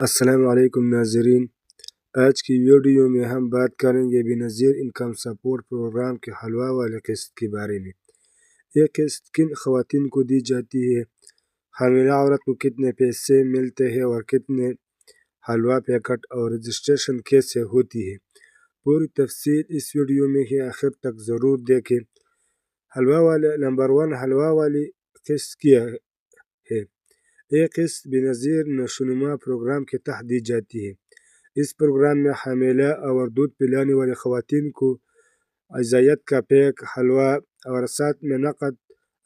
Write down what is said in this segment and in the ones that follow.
السلام علیکم ناظرین، آج کی ویڈیو میں ہم بات کریں گے بینظیر انکم سپورٹ پروگرام کے حلوہ والے قسط کے بارے میں۔ یہ قسط کن خواتین کو دی جاتی ہے، حاملہ عورت کو کتنے پیسے ملتے ہیں اور کتنے حلوہ پیکٹ اور رجسٹریشن کیسے ہوتی ہے۔ پوری تفصیل اس ویڈیو میں ہے، آخر تک ضرور دیکھیں۔ حلوہ والے نمبر 1 حلوہ والی قسط کیا ہے۔ یہ قسط بینظیر نشوونما پروگرام کے تحت دی جاتی ہے۔ اس پروگرام میں حاملہ اور دودھ پلانے والی خواتین کو غذائیت کا پیک، حلوہ اور ساتھ میں نقد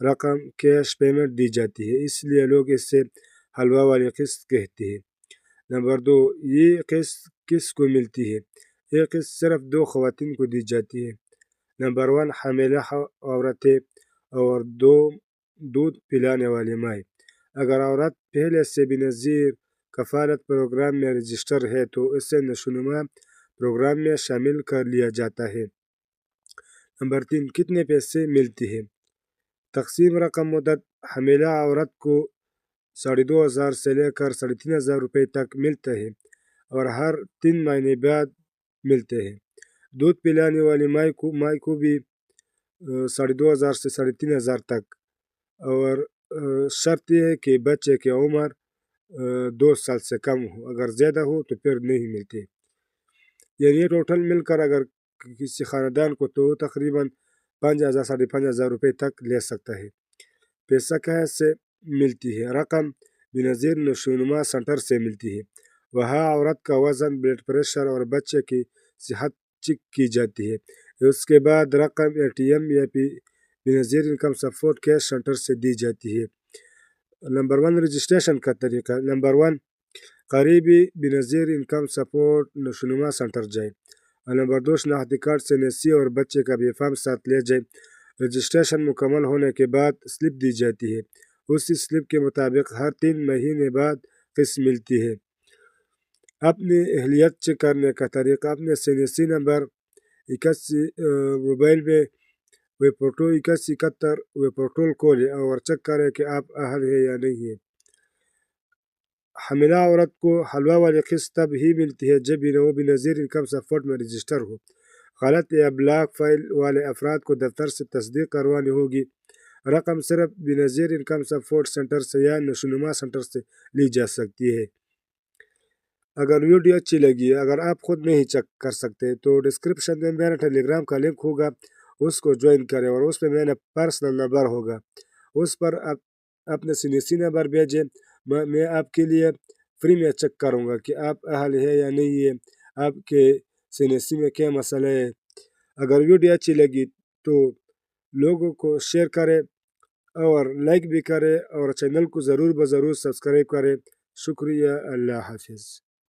رقم کیش پیمنٹ دی جاتی ہے، اس لیے لوگ اسے حلوہ والی قسط کہتے ہیں۔ نمبر 2 یہ قسط کس کو ملتی ہے؟ یہ قسط صرف 2 خواتین کو دی جاتی ہے۔ نمبر 1 حاملہ عورتیں اور 2 دودھ پلانے والی مائیں۔ اگر عورت پہلے سے بینظیر کفالت پروگرام میں رجسٹر ہے تو اسے نشوونما پروگرام میں شامل کر لیا جاتا ہے۔ نمبر 3 کتنے پیسے ملتے ہیں؟ تقسیم رقم مدت حاملہ عورت کو 2500 سے لے کر 3500 روپے تک ملتا ہے اور ہر 3 مہینے بعد ملتے ہیں۔ دودھ پلانے والی مائی کو بھی 2500 سے 3500 تک، اور شرط یہ ہے کہ بچے کی عمر 2 سال سے کم ہو، اگر زیادہ ہو تو پھر نہیں ملتے۔ یعنی ٹوٹل مل کر اگر کسی خاندان کو تو تقریباً 5000 5500 روپے تک لے سکتا ہے۔ پیسہ کہاں سے ملتی ہے؟ رقم بینظیر نشوونما سینٹر سے ملتی ہے، وہاں عورت کا وزن، بلڈ پریشر اور بچے کی صحت چیک کی جاتی ہے۔ اس کے بعد رقم ATM یا Benazir income support cash centre سے دی جاتی ہے۔ نمبر 1 رجسٹریشن کا طریقہ۔ نمبر 1 قریبی بینظیر انکم سپورٹ نشوونما سینٹر جائیں۔ نمبر 2 شناختی کارڈ سے نسی اور بچے کا بھی فارم ساتھ لے جائیں۔ رجسٹریشن مکمل ہونے کے بعد سلپ دی جاتی ہے، اسی سلپ کے مطابق ہر 3 مہینے بعد قسط ملتی ہے۔ اپنی اہلیت چیک کرنے کا طریقہ۔ اپنے CNC نمبر 81 موبائل میں ویب پورٹل 8171 ویب پورٹل کھولیں اور چیک کریں کہ آپ اہل ہے یا نہیں ہے۔ حاملہ عورت کو حلوہ والی قسط تب ہی ملتی ہے جب وہ بینظیر انکم سپورٹ میں رجسٹر ہو۔ غلط یا بلاک فائل والے افراد کو دفتر سے تصدیق کروانی ہوگی۔ رقم صرف بینظیر انکم سپورٹ سینٹر سے یا نشوونما سینٹر سے لی جا سکتی ہے۔ اگر ویڈیو اچھی لگی، اگر آپ خود نہیں چیک کر سکتے تو ڈسکرپشن میں میرا ٹیلی گرام کا لنک ہوگا، اس کو جوائن کریں اور اس پہ میرا پرسنل نمبر ہوگا، اس پر آپ اپنے CNC نمبر بھیجیں۔ میں آپ کے لیے فری میں چیک کروں گا کہ آپ اہل ہے یا نہیں ہے، آپ کے CNC میں کیا مسئلہ ہے۔ اگر ویڈیو اچھی لگی تو لوگوں کو شیئر کریں اور لائک بھی کریں اور چینل کو ضرور سبسکرائب کریں۔ شکریہ، اللہ حافظ۔